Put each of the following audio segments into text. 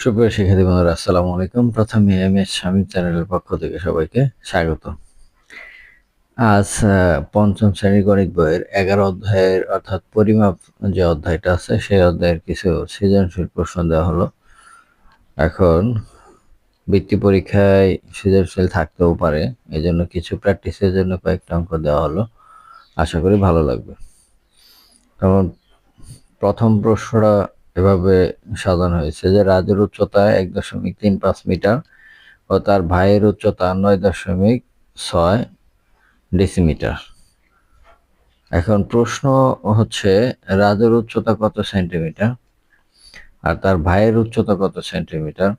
সুপ্রিয় শিক্ষার্থী বন্ধুরা, আসসালামু আলাইকুম। প্রথমে এমএস শামীম চ্যানেলের পক্ষ থেকে সবাইকে স্বাগত। আজ পঞ্চম শ্রেণীর গণিত বইয়ের 11 অধ্যায়ের অর্থাৎ পরিমাপ যে অধ্যায়টা আছে সেই অধ্যায়ের কিছু সৃজনশীল প্রশ্ন দেওয়া হলো। এখন বৃত্তি পরীক্ষায় সৃজনশীল থাকতেও পারে, এই জন্য কিছু প্র্যাকটিসের জন্য কয়েকটা অঙ্ক দেওয়া হলো। আশা করি ভালো লাগবে। যেমন প্রথম প্রশ্নটা এভাবে সাজানো হয়েছে যে রাজুর উচ্চতা 1.35 মিটার ও তার ভাইয়ের উচ্চতা 9.6 ডেসিমিটার। এখন প্রশ্ন হচ্ছে রাজুর উচ্চতা কত সেন্টিমিটার আর তার ভাইয়ের উচ্চতা কত সেন্টিমিটার,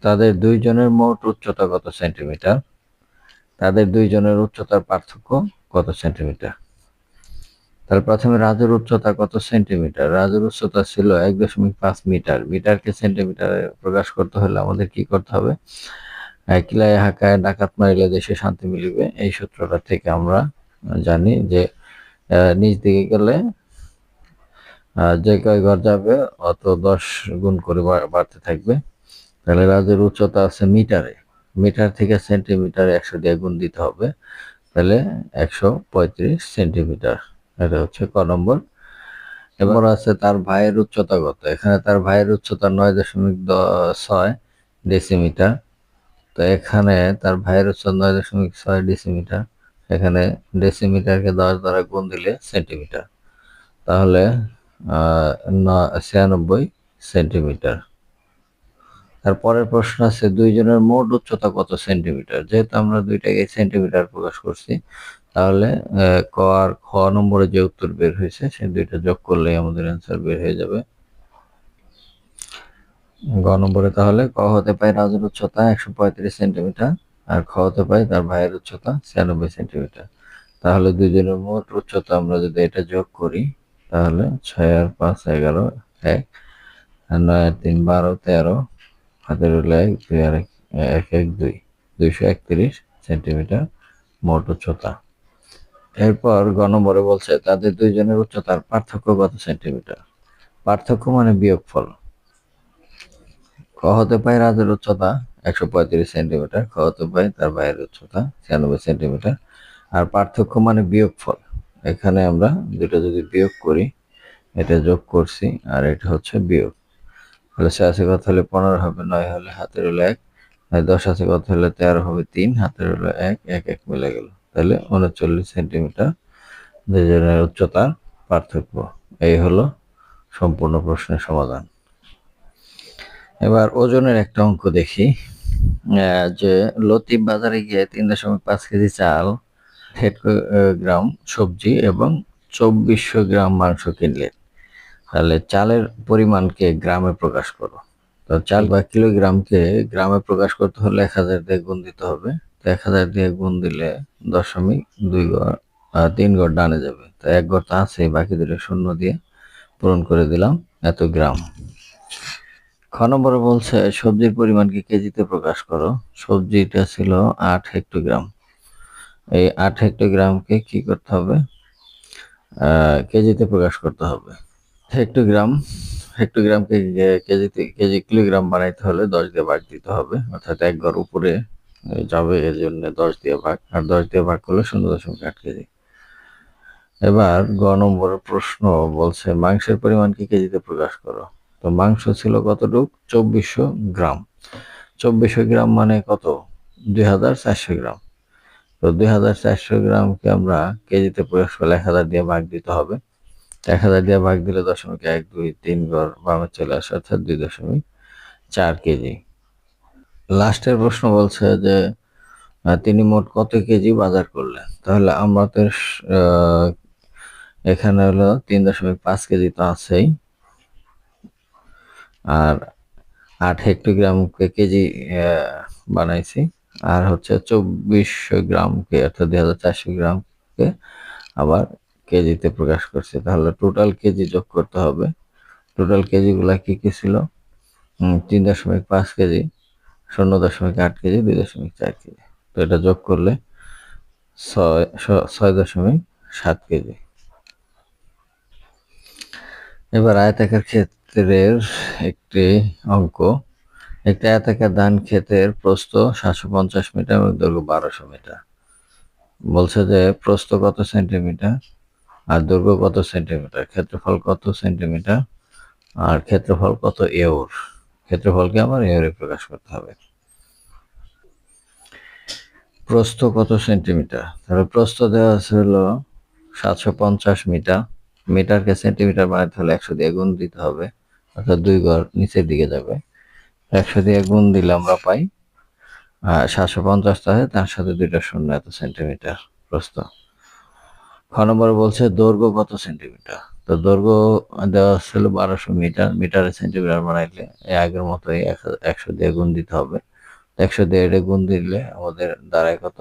তাদের দুইজনের মোট উচ্চতা কত সেন্টিমিটার, তাদের দুইজনের উচ্চতার পার্থক্য কত সেন্টিমিটার। তাহলে প্রথমে রাজুর উচ্চতা কত সেন্টিমিটার। রাজুর উচ্চতা ছিল 1.5 মিটার। মিটারকে সেন্টিমিটারে প্রকাশ করতে হলে আমাদের কি করতে হবে? কিলায় হাকায় ডাকাত মারিলে দেশে শান্তি মিলিবে, এই সূত্রটা থেকে আমরা জানি যে নিচ দিকে গেলে যে কয় ঘর যাবে অত 10 গুণ করে বাড়তে থাকবে। তাহলে রাজুর উচ্চতা আছে মিটারে, মিটার থেকে সেন্টিমিটারে 100 দিয়ে গুণ দিতে হবে, তাহলে 135 সেন্টিমিটার। এটা হচ্ছে ক নম্বর। এবার আছে তার ভাইয়ের উচ্চতা কত। এখানে তার ভাইয়ের উচ্চতা 9.6 ডেসিমিটার। তো এখানে তার ভাইয়ের উচ্চতা 9.6 ডেসিমিটার, এখানে ডেসিমিটারকে 10 দ্বারা গুণ দিলে সেন্টিমিটার, তাহলে 96 সেন্টিমিটার। তারপরের প্রশ্ন আছে দুইজনের মোট উচ্চতা কত সেন্টিমিটার। যেহেতু আমরা দুইটাকে সেন্টিমিটার প্রকাশ করছি, তাহলে ক আর খ নম্বরে যে উত্তর বের হয়েছে সে দুইটা যোগ করলেই আমাদের অ্যান্সার বের হয়ে যাবে। গ নম্বরে তাহলে ক হতে পায় রাজুর উচ্চতা 135 সেন্টিমিটার আর খ হতে পায় তার ভাইয়ের উচ্চতা 96 সেন্টিমিটার। তাহলে দুইজনের মোট উচ্চতা আমরা যদি এটা যোগ করি, তাহলে 6 আর 5 11, 1 আর 9 আর 3 12, 13, হাতের হলো 1 2 আর 1 1 2, 231 সেন্টিমিটার মোট উচ্চতা। এরপর গ নম্বরে বলছে তাদের দুইজনের উচ্চতার পার্থক্য কত সেন্টিমিটার। পার্থক্য মানে বিয়োগফল। ক হতে পায় রাজের উচ্চতা 135 সেন্টিমিটার, খ হতে পায় তার ভাইয়ের উচ্চতা 96 সেন্টিমিটার, আর পার্থক্য মানে বিয়োগফল। এখানে আমরা দুটো যদি বিয়োগ করি, এটা যোগ করছি আর এটা হচ্ছে বিয়োগ, তাহলে 6 আছে কত হলে 15 হবে, 9 হলে হাতের হলো 1, 10 আছে কত হলে 13 হবে, 3 হাতের হলো 1 1 1 মিলে গেল, তাহলে 39 সেন্টিমিটার দুজনের উচ্চতার পার্থক্য। এই হলো সম্পূর্ণ প্রশ্নের সমাধান। এবার ওজনের একটা অঙ্ক দেখি। যে লতিফ বাজারে গিয়ে 3.5 কেজি চাল, 1 গ্রাম সবজি এবং 2400 গ্রাম মাংস কিনলেন। তাহলে চালের পরিমাণকে গ্রামে প্রকাশ করো। তো চাল বা কিলোগ্রামকে গ্রামে প্রকাশ করতে হলে 1000 দিয়ে গুণ দিতে হবে। তো 1000 দিয়ে গুণ দিলে 0.2 ঘর 3 ঘর ডানে যাবে। তো 1 ঘর তো আছে, বাকি দুটো শূন্য দিয়ে পূরণ করে দিলাম এত গ্রাম। খ নম্বরে বলছে সবজির পরিমাণকে কেজিতে প্রকাশ করো। সবজিটা ছিল 8 হেক্টোগ্রাম। এই 8 হেক্টোগ্রামকে কি করতে হবে? কেজিতে প্রকাশ করতে হবে। হেক্টোগ্রামকে কিলোগ্রাম বানাইতে হলে 10 দিয়ে ভাগ দিতে হবে, অর্থাৎ 1 ঘর উপরে যাবে, এর জন্য 10 দিয়ে ভাগ, আর 10 দিয়ে ভাগ করলে 0.8 কেজি। এবার গ নম্বরের প্রশ্ন বলছে মাংসের পরিমাণকে কেজিতে প্রকাশ করো। তো মাংস ছিল কতটুক? 2400 গ্রাম। 2400 গ্রাম মানে কত? 2400 গ্রাম। তো 2400 গ্রামকে আমরা কেজিতে প্রকাশ করলে 1000 দিয়ে ভাগ দিতে হবে। 1000 দিয়ে ভাগ দিলে 0.123 ঘর বামে চলে আসে, অর্থাৎ 2.4 কেজি। লাস্টের প্রশ্ন বলছে যে তিনি মোট কত কেজি বাজার করলেন। তাহলে আমাদের এখানে হলো 3.5 কেজি তো আছেই, আর 8 হেক্টোগ্রামকে কেজি বানাইছি, আর হচ্ছে 2400 গ্রামকে অর্থাৎ 2400 গ্রামকে আবার কেজিতে প্রকাশ করছি। তাহলে টোটাল কেজি যোগ করতে হবে। টোটাল কেজিগুলা কি কি ছিল? 3.5 কেজি, 0.8 কেজি, 2.4 কেজি। তো এটা যোগ করলে 6.7 কেজি। এবার আয়তাকার চিত্রের একটি অঙ্ক। একটা আয়তাকার ধান ক্ষেতের প্রস্থ 750 মিটার এবং দৈর্ঘ্য 1200 মিটার। বলছে যে প্রস্থ কত সেন্টিমিটার আর দৈর্ঘ্য কত সেন্টিমিটার, ক্ষেত্রফল কত সেন্টিমিটার আর ক্ষেত্রফল কত এওর। ক্ষেত্রফলকে আমার এওরে প্রকাশ করতে হবে। প্রস্থ কত সেন্টিমিটার, তাহলে প্রস্থ দেওয়া আছে হলো 750 মিটার। মিটারকে সেন্টিমিটার বানাতে হলে 100 দিয়ে গুণ দিতে হবে, অর্থাৎ 2 ঘর নিচের দিকে যাবে। 100 দিয়ে গুণ দিলে আমরা পাই 750 থাকে, তার সাথে 2টা শূন্য, এত সেন্টিমিটার প্রস্থ। খ নম্বর বলছে দৈর্ঘ্য কত সেন্টিমিটার, তো দৈর্ঘ্য দেওয়া ছিল 1200 মিটার। মিটারে সেন্টিমিটার বানাইলে আগের মতোই 100 দিয়ে গুণ দিতে হবে। 100 দিয়ে এটা গুণ দিলে আমাদের দাঁড়ায় কত,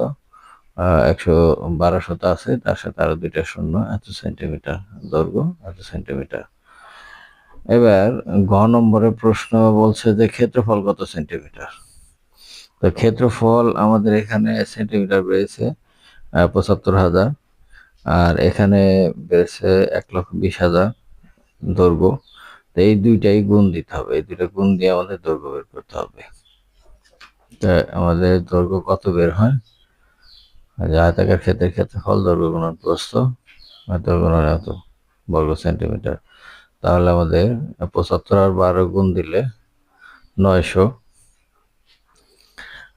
1200 আছে, তার সাথে আরো 2টা শূন্য, এত সেন্টিমিটার দৈর্ঘ্য, এত সেন্টিমিটার। এবার ঘ নম্বরের প্রশ্ন বলছে যে ক্ষেত্রফল কত সেন্টিমিটার। তো ক্ষেত্রফল আমাদের এখানে সেন্টিমিটার বেড়েছে 75,000, আর এখানে বেড়েছে 1,20,000 দৈর্ঘ্য। তো এই দুইটাই গুণ দিতে হবে, এই দুইটা গুণ দিয়ে আমাদের দৈর্ঘ্য বের করতে হবে। তা আমাদের দৈর্ঘ্য কত বের হয়, আয়তাকার ক্ষেত্রের ক্ষেত্রফল দৈর্ঘ্য গুণন প্রস্থ, দৈর্ঘ্য গুণন এত বর্গ সেন্টিমিটার। তাহলে আমাদের 75 আর 12 গুণ দিলে 900,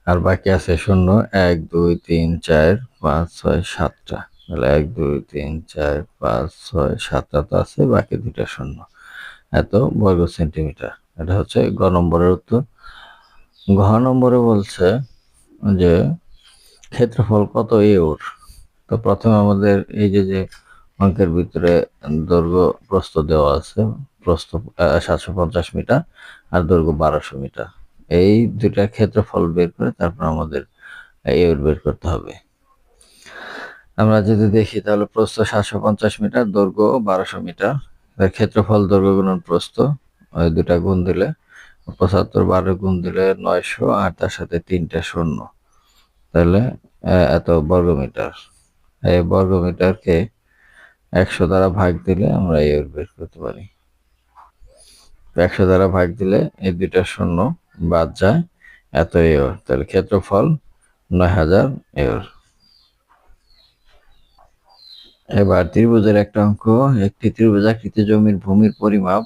আর বাকি আছে শূন্য। 1 2 3 4 5 6 7টা, তাহলে 1 2 3 4 5 6 7টা তো আছে, বাকি 2টা শূন্য, এত বর্গ সেন্টিমিটার। এটা হচ্ছে গ নম্বরের উত্তর। ঘ নম্বরে বলছে যে ক্ষেত্রফল কত এওর। তো প্রথমে আমাদের এই যে অঙ্কের ভিতরে দৈর্ঘ্য প্রস্থ দেওয়া আছে, প্রস্থ 750 মিটার আর দৈর্ঘ্য 1200 মিটার। এই দুইটার ক্ষেত্রফল বের করে তারপর আমাদের এওর বের করতে হবে। আমরা যদি দেখি তাহলে প্রস্থ 750 মিটার, দৈর্ঘ্য 1200 মিটার। ক্ষেত্রফল দৈর্ঘ্য গুণন প্রস্থ, ওই দুটা গুণ দিলে 75, 12 গুণ দিলে 900, আর তার সাথে 3টা শূন্য, তাহলে এত বর্গমিটার। এই বর্গমিটারকে 100 দ্বারা ভাগ দিলে আমরা এওর বের করতে পারি। 100 দ্বারা ভাগ দিলে এই 2টা শূন্য বাদ যায়, এত এওর। তাহলে ক্ষেত্রফল 9000 এওর। এবার ত্রিভুজের একটা অঙ্ক। একটি ত্রিভুজাকৃতি জমির ভূমির পরিমাপ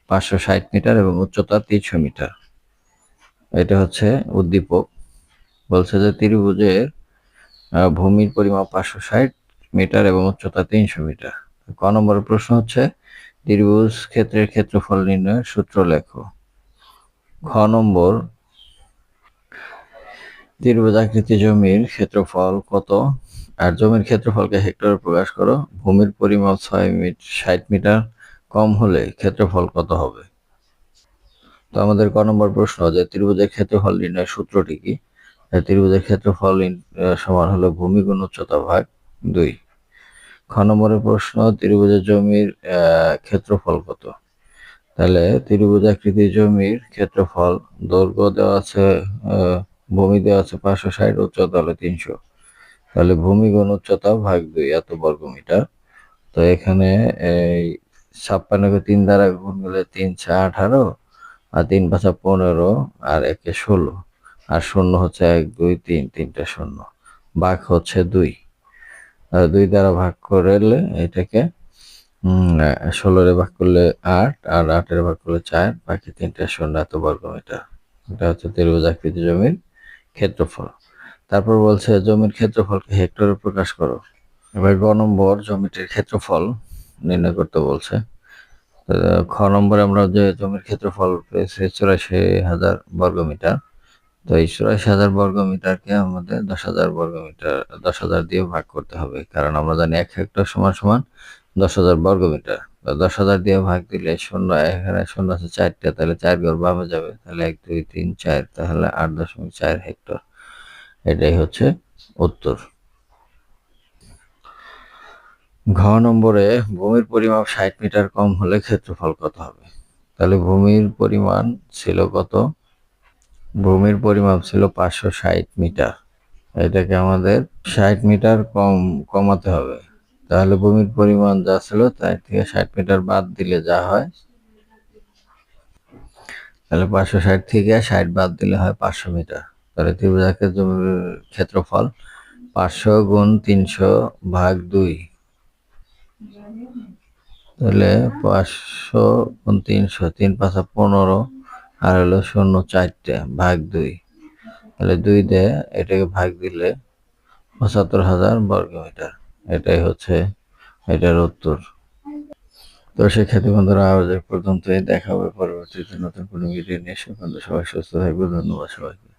560 মিটার এবং উচ্চতা 300 মিটার। এটা হচ্ছে উদ্দীপক। বলছে যে ত্রিভুজের ভূমির পরিমাপ 560 মিটার এবং উচ্চতা 300 মিটার। ক নম্বরের প্রশ্ন হচ্ছে ত্রিভুজ ক্ষেত্রের ক্ষেত্রফল নির্ণয়ের সূত্র লেখো। খ নম্বর, ত্রিভুজাকৃতি জমির ক্ষেত্রফল কত, আর জমির ক্ষেত্রফলকে হেক্টরে প্রকাশ করো। ভূমির পরিমাপ 60 মিটার কম হলে ক্ষেত্রফল কত হবে। তো আমাদের ক নম্বর প্রশ্ন যে ত্রিভুজের ক্ষেত্রফল নির্ণয়ের সূত্রটি কি। ত্রিভুজের ক্ষেত্রফল সমান হলো ভূমি গুণ উচ্চতা ভাগ 2। খ নম্বরের প্রশ্ন ত্রিভুজের জমির ক্ষেত্রফল কত। তাহলে ত্রিভুজাকৃতি জমির ক্ষেত্রফল, দৈর্ঘ্য দেওয়া আছে, ভূমি দেওয়া আছে 560, উচ্চতা হলো 300, তাহলে ভূমি গুণ উচ্চতা ভাগ 2, এত বর্গমিটার। তো এখানে এই 56কে 3 দ্বারা গুণ করলে 3 6 18, আর 3 5 15, আর 1 16, আর শূন্য হচ্ছে 1 2 3, 3টা শূন্য, ভাগ হচ্ছে 2। 2 দ্বারা ভাগ করলে এটাকে 16 ভাগ করলে 8, আর 8 ভাগ করলে 4, বাকি 3টা শূন্য, এত বর্গমিটার। এটা হচ্ছে ত্রিভুজাকৃতি জমির ক্ষেত্রফল। তারপর বলছে জমির ক্ষেত্রফলকে হেক্টরে প্রকাশ করো। এবার গ নম্বর, জমিটির ক্ষেত্রফল নির্ণয় করতে বলছে। খ নম্বরে আমরা যে জমির ক্ষেত্রফল পেয়েছি 84,000 বর্গমিটার। তো এই 84,000 বর্গমিটারকে আমাদের 10,000 বর্গমিটার 10,000 দিয়ে ভাগ করতে হবে, কারণ আমরা জানি 1 হেক্টর সমান সমান 10,000 বর্গমিটার। 10,000 দিয়ে ভাগ দিলে শূন্য, এখানে শূন্য আছে 4টা, তাহলে 4 ঘর বামে যাবে, তাহলে 1 2 3 4, তাহলে 8.4 হেক্টর। এটাই হচ্ছে উত্তর। ঘ নম্বরে ভূমির পরিমাপ 60 মিটার কম হলে ক্ষেত্রফল কত হবে। তাহলে ভূমির পরিমাণ ছিল কত, ভূমির পরিমাপ ছিল 560 মিটার, এটাকে আমাদের 60 মিটার কমাতে হবে। তাহলে ভূমির পরিমাণ যা ছিল তার থেকে 60 মিটার বাদ দিলে যা হয় তাহলে 560 থেকে 60 বাদ দিলে হয় 500 মিটার। তাহলে ত্রিভুজাকার জমির ক্ষেত্রফল 500 গুণ 300 ভাগ 2। তাহলে 500 গুণ 300, 3 5 15, আর হলো 0 4টে ভাগ 2। তাহলে 2 দিয়ে এটাকে ভাগ দিলে 75,000 বর্গমিটার। এটাই হচ্ছে এটার উত্তর। তো সেক্ষেত্রে বন্ধুরা আজ এ পর্যন্তই, দেখা হবে পরবর্তীতে নতুন কোনো ভিডিও নিয়ে। সে পর্যন্ত সবাই সুস্থ থাকবে। ধন্যবাদ সবাইকে।